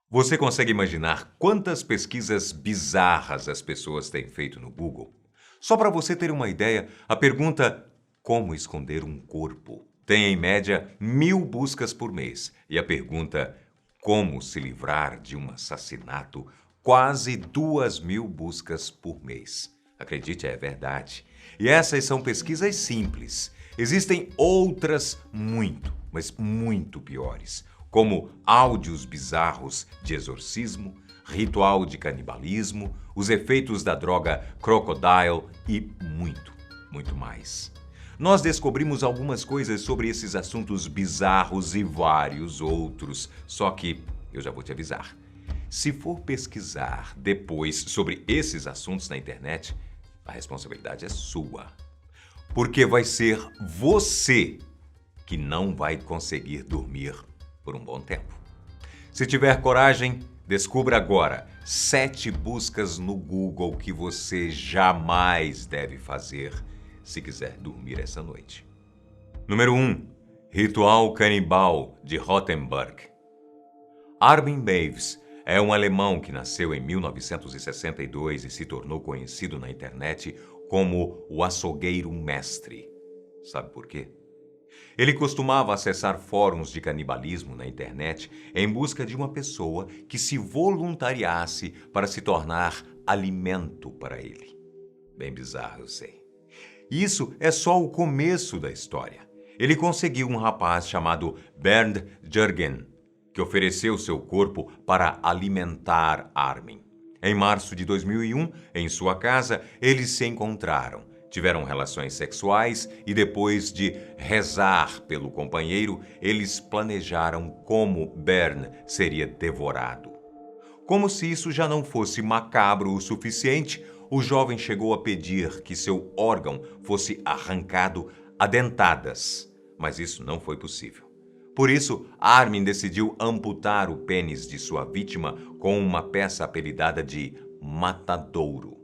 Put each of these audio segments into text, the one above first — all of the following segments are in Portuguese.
Você consegue imaginar quantas pesquisas bizarras as pessoas têm feito no Google? Só para você ter uma ideia, a pergunta "Como esconder um corpo?" tem, em média, 1.000 buscas por mês. E a pergunta "Como se livrar de um assassinato?" quase 2.000 buscas por mês. Acredite, é verdade. E essas são pesquisas simples. Existem outras muito, mas muito piores, como áudios bizarros de exorcismo, ritual de canibalismo, os efeitos da droga Crocodile e muito, muito mais. Nós descobrimos algumas coisas sobre esses assuntos bizarros e vários outros, só que eu já vou te avisar. Se for pesquisar depois sobre esses assuntos na internet, a responsabilidade é sua. Porque vai ser você que não vai conseguir dormir por um bom tempo. Se tiver coragem, descubra agora 7 buscas no Google que você jamais deve fazer se quiser dormir essa noite. Número 1. Ritual canibal de Rothenburg. Armin Meiwes é um alemão que nasceu em 1962 e se tornou conhecido na internet como o açougueiro mestre. Sabe por quê? Ele costumava acessar fóruns de canibalismo na internet em busca de uma pessoa que se voluntariasse para se tornar alimento para ele. Bem bizarro, eu sei. Isso é só o começo da história. Ele conseguiu um rapaz chamado Bernd Jürgen, que ofereceu seu corpo para alimentar Armin. Em março de 2001, em sua casa, eles se encontraram. Tiveram relações sexuais e depois de rezar pelo companheiro, eles planejaram como Bernd seria devorado. Como se isso já não fosse macabro o suficiente, o jovem chegou a pedir que seu órgão fosse arrancado a dentadas, mas isso não foi possível. Por isso, Armin decidiu amputar o pênis de sua vítima com uma peça apelidada de matadouro.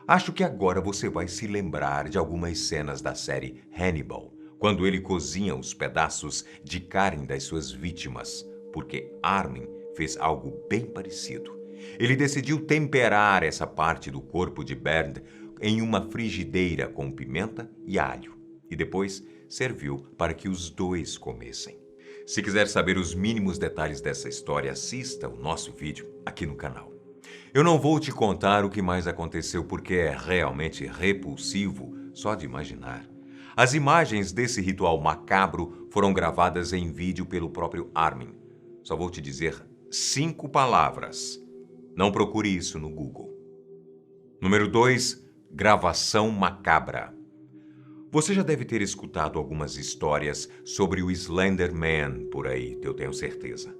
Acho que agora você vai se lembrar de algumas cenas da série Hannibal, quando ele cozinha os pedaços de carne das suas vítimas, porque Armin fez algo bem parecido. Ele decidiu temperar essa parte do corpo de Bernd em uma frigideira com pimenta e alho, e depois serviu para que os dois comessem. Se quiser saber os mínimos detalhes dessa história, assista o nosso vídeo aqui no canal. Eu não vou te contar o que mais aconteceu porque é realmente repulsivo só de imaginar. As imagens desse ritual macabro foram gravadas em vídeo pelo próprio Armin. Só vou te dizer 5 palavras. Não procure isso no Google. Número 2. Gravação macabra. Você já deve ter escutado algumas histórias sobre o Slender Man por aí, eu tenho certeza.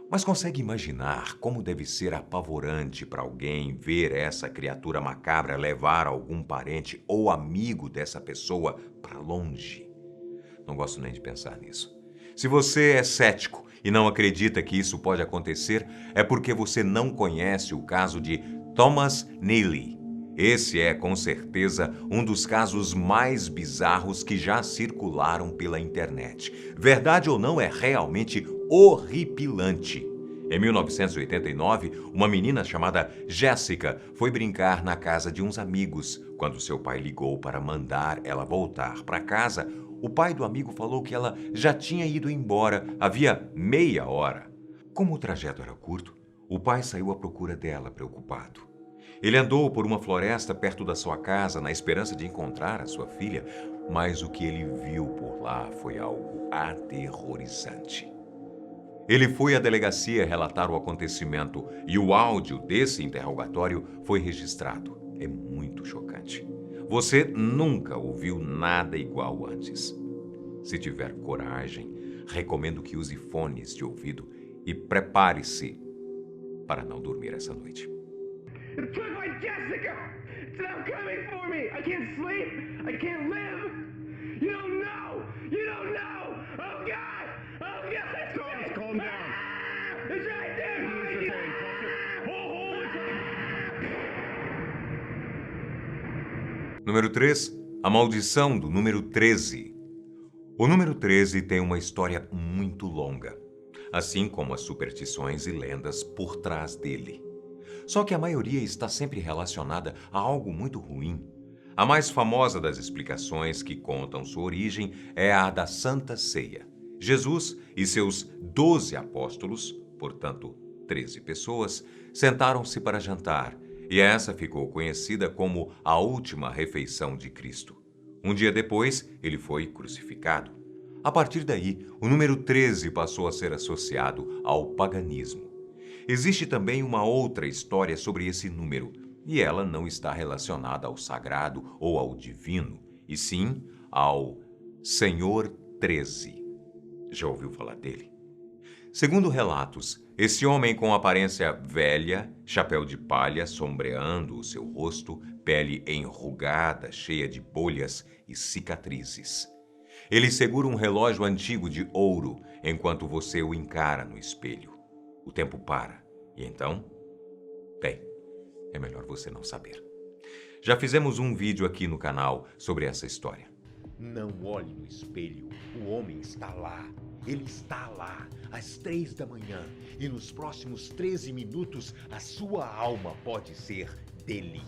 Mas consegue imaginar como deve ser apavorante para alguém ver essa criatura macabra levar algum parente ou amigo dessa pessoa para longe? Não gosto nem de pensar nisso. Se você é cético e não acredita que isso pode acontecer, é porque você não conhece o caso de Thomas Neely. Esse é, com certeza, um dos casos mais bizarros que já circularam pela internet. Verdade ou não, é realmente horripilante. Em 1989, uma menina chamada Jessica foi brincar na casa de uns amigos. Quando seu pai ligou para mandar ela voltar para casa, o pai do amigo falou que ela já tinha ido embora havia meia hora. Como o trajeto era curto, o pai saiu à procura dela, preocupado. Ele andou por uma floresta perto da sua casa na esperança de encontrar a sua filha, mas o que ele viu por lá foi algo aterrorizante. Ele foi à delegacia relatar o acontecimento e o áudio desse interrogatório foi registrado. É muito chocante. Você nunca ouviu nada igual antes. Se tiver coragem, recomendo que use fones de ouvido e prepare-se para não dormir essa noite. It took my Jessica! It's now coming for me! I can't sleep! I can't live! You don't know! You don't know! Oh God! Oh God! Thomas, calm down. Ah! It's right there! Here's the thing, Tucker. Número 3. A maldição do número 13. O número 13 tem uma história muito longa. assim como as superstições e lendas por trás dele. Só que a maioria está sempre relacionada a algo muito ruim. A mais famosa das explicações que contam sua origem é a da Santa Ceia. Jesus e seus 12 apóstolos, portanto 13 pessoas, sentaram-se para jantar, e essa ficou conhecida como a última refeição de Cristo. Um dia depois, ele foi crucificado. A partir daí, o número 13 passou a ser associado ao paganismo. Existe também uma outra história sobre esse número, e ela não está relacionada ao sagrado ou ao divino, e sim ao Senhor 13. Já ouviu falar dele? Segundo relatos, esse homem com aparência velha, chapéu de palha sombreando o seu rosto, pele enrugada, cheia de bolhas e cicatrizes. Ele segura um relógio antigo de ouro enquanto você o encara no espelho. O tempo para. E então? Bem, é melhor você não saber. Já fizemos um vídeo aqui no canal sobre essa história. Não olhe no espelho, o homem está lá. Ele está lá, às 3 da manhã, e nos próximos 13 minutos a sua alma pode ser dele.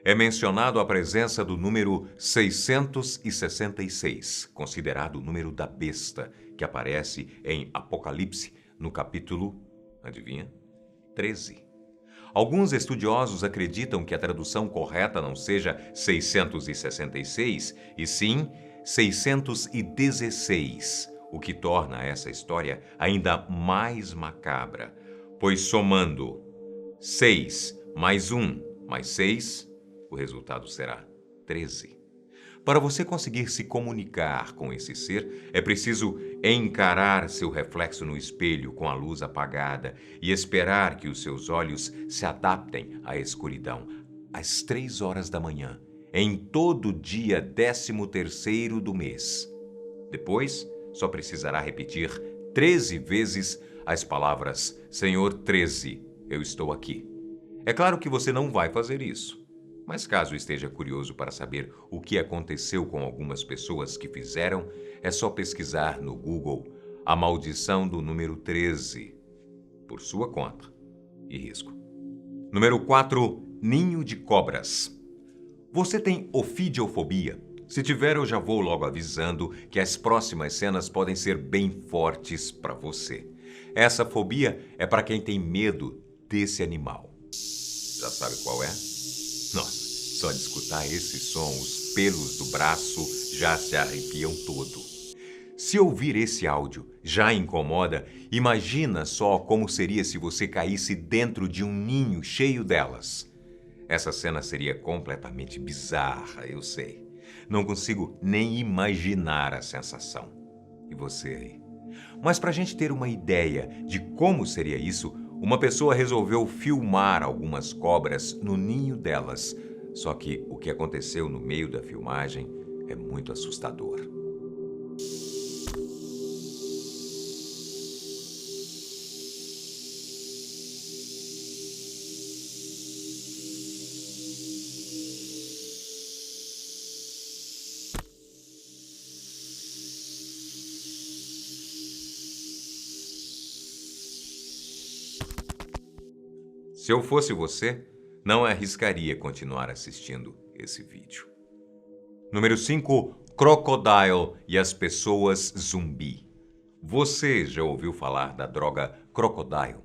É mencionado a presença do número 666, considerado o número da besta, que aparece em Apocalipse, no capítulo, adivinha? 13. Alguns estudiosos acreditam que a tradução correta não seja 666, e sim 616, o que torna essa história ainda mais macabra, pois somando 6 mais 1 mais 6, o resultado será 13. Para você conseguir se comunicar com esse ser, é preciso encarar seu reflexo no espelho com a luz apagada e esperar que os seus olhos se adaptem à escuridão, às 3 horas da manhã, em todo dia 13º do mês. Depois, só precisará repetir 13 vezes as palavras Senhor 13, eu estou aqui. É claro que você não vai fazer isso. Mas caso esteja curioso para saber o que aconteceu com algumas pessoas que fizeram, é só pesquisar no Google a maldição do número 13, por sua conta e risco. Número 4, ninho de cobras. Você tem ofidiofobia? Se tiver, eu já vou logo avisando que as próximas cenas podem ser bem fortes para você. Essa fobia é para quem tem medo desse animal. Já sabe qual é? Nossa, só de escutar esse som, os pelos do braço já se arrepiam todo. Se ouvir esse áudio já incomoda, imagina só como seria se você caísse dentro de um ninho cheio delas. Essa cena seria completamente bizarra, eu sei. Não consigo nem imaginar a sensação. E você aí? Mas para a gente ter uma ideia de como seria isso, uma pessoa resolveu filmar algumas cobras no ninho delas. Só que o que aconteceu no meio da filmagem é muito assustador. Se eu fosse você, não arriscaria continuar assistindo esse vídeo. Número 5, Crocodile e as pessoas zumbi. Você já ouviu falar da droga Crocodile?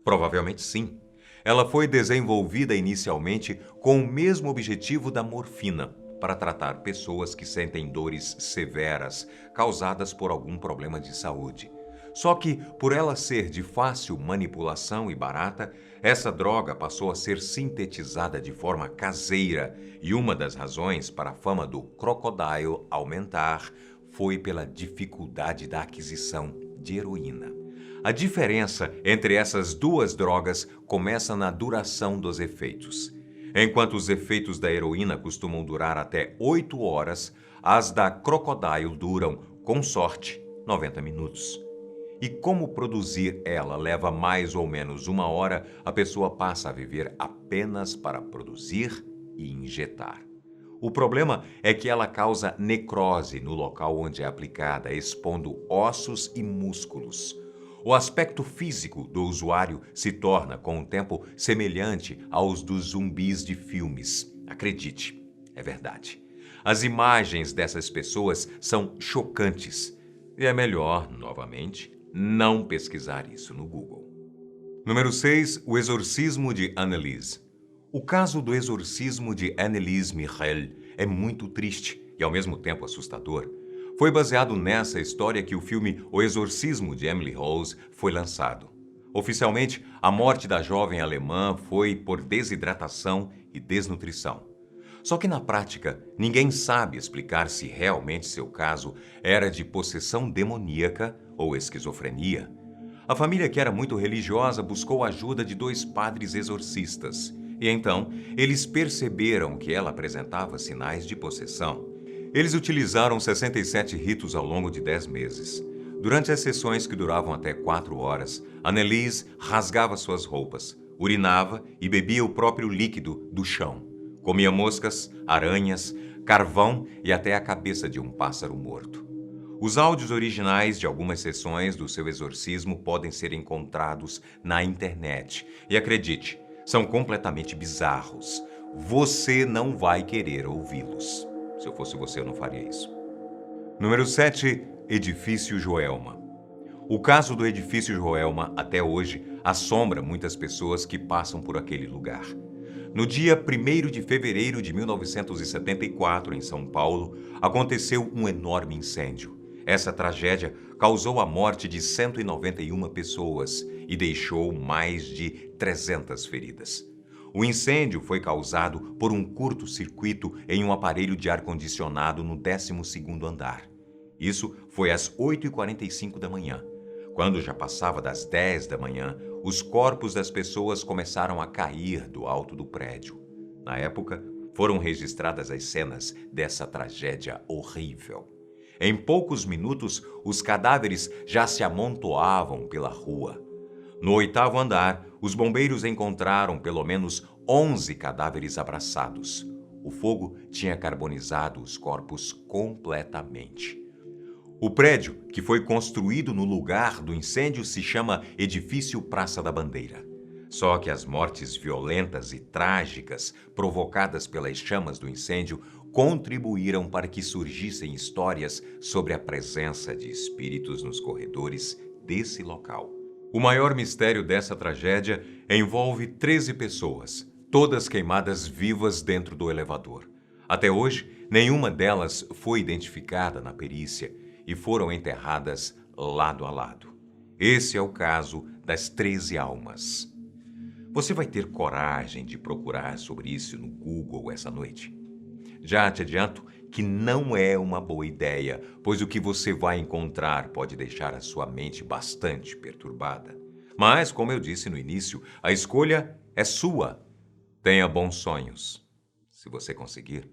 Provavelmente sim. Ela foi desenvolvida inicialmente com o mesmo objetivo da morfina, para tratar pessoas que sentem dores severas causadas por algum problema de saúde. Só que, por ela ser de fácil manipulação e barata, essa droga passou a ser sintetizada de forma caseira, e uma das razões para a fama do Crocodile aumentar foi pela dificuldade da aquisição de heroína. A diferença entre essas duas drogas começa na duração dos efeitos. Enquanto os efeitos da heroína costumam durar até 8 horas, as da Crocodile duram, com sorte, 90 minutos. E como produzir ela leva mais ou menos 1 hora, a pessoa passa a viver apenas para produzir e injetar. O problema é que ela causa necrose no local onde é aplicada, expondo ossos e músculos. O aspecto físico do usuário se torna, com o tempo, semelhante aos dos zumbis de filmes. Acredite, é verdade. As imagens dessas pessoas são chocantes. E é melhor, novamente, não pesquisar isso no Google. Número 6. O exorcismo de Anneliese. O caso do exorcismo de Anneliese Michel é muito triste e, ao mesmo tempo, assustador. Foi baseado nessa história que o filme O Exorcismo de Emily Rose foi lançado. Oficialmente, a morte da jovem alemã foi por desidratação e desnutrição. Só que na prática, ninguém sabe explicar se realmente seu caso era de possessão demoníaca ou esquizofrenia. A família, que era muito religiosa, buscou a ajuda de 2 padres exorcistas. E então, eles perceberam que ela apresentava sinais de possessão. Eles utilizaram 67 ritos ao longo de 10 meses. Durante as sessões, que duravam até 4 horas, Anneliese rasgava suas roupas, urinava e bebia o próprio líquido do chão. Comia moscas, aranhas, carvão e até a cabeça de um pássaro morto. Os áudios originais de algumas sessões do seu exorcismo podem ser encontrados na internet. E acredite, são completamente bizarros. Você não vai querer ouvi-los. Se eu fosse você, eu não faria isso. Número 7. Edifício Joelma. O caso do Edifício Joelma, até hoje, assombra muitas pessoas que passam por aquele lugar. No dia 1º de fevereiro de 1974, em São Paulo, aconteceu um enorme incêndio. Essa tragédia causou a morte de 191 pessoas e deixou mais de 300 feridas. O incêndio foi causado por um curto-circuito em um aparelho de ar-condicionado no 12º andar. Isso foi às 8h45 da manhã. Quando já passava das 10 da manhã, os corpos das pessoas começaram a cair do alto do prédio. Na época, foram registradas as cenas dessa tragédia horrível. Em poucos minutos, os cadáveres já se amontoavam pela rua. No 8º andar, os bombeiros encontraram pelo menos 11 cadáveres abraçados. O fogo tinha carbonizado os corpos completamente. O prédio, que foi construído no lugar do incêndio, se chama Edifício Praça da Bandeira. Só que as mortes violentas e trágicas provocadas pelas chamas do incêndio contribuíram para que surgissem histórias sobre a presença de espíritos nos corredores desse local. O maior mistério dessa tragédia envolve 13 pessoas, todas queimadas vivas dentro do elevador. Até hoje, nenhuma delas foi identificada na perícia e foram enterradas lado a lado. Esse é o caso das 13 almas. Você vai ter coragem de procurar sobre isso no Google essa noite? Já te adianto que não é uma boa ideia, pois o que você vai encontrar pode deixar a sua mente bastante perturbada. Mas, como eu disse no início, a escolha é sua. Tenha bons sonhos, se você conseguir.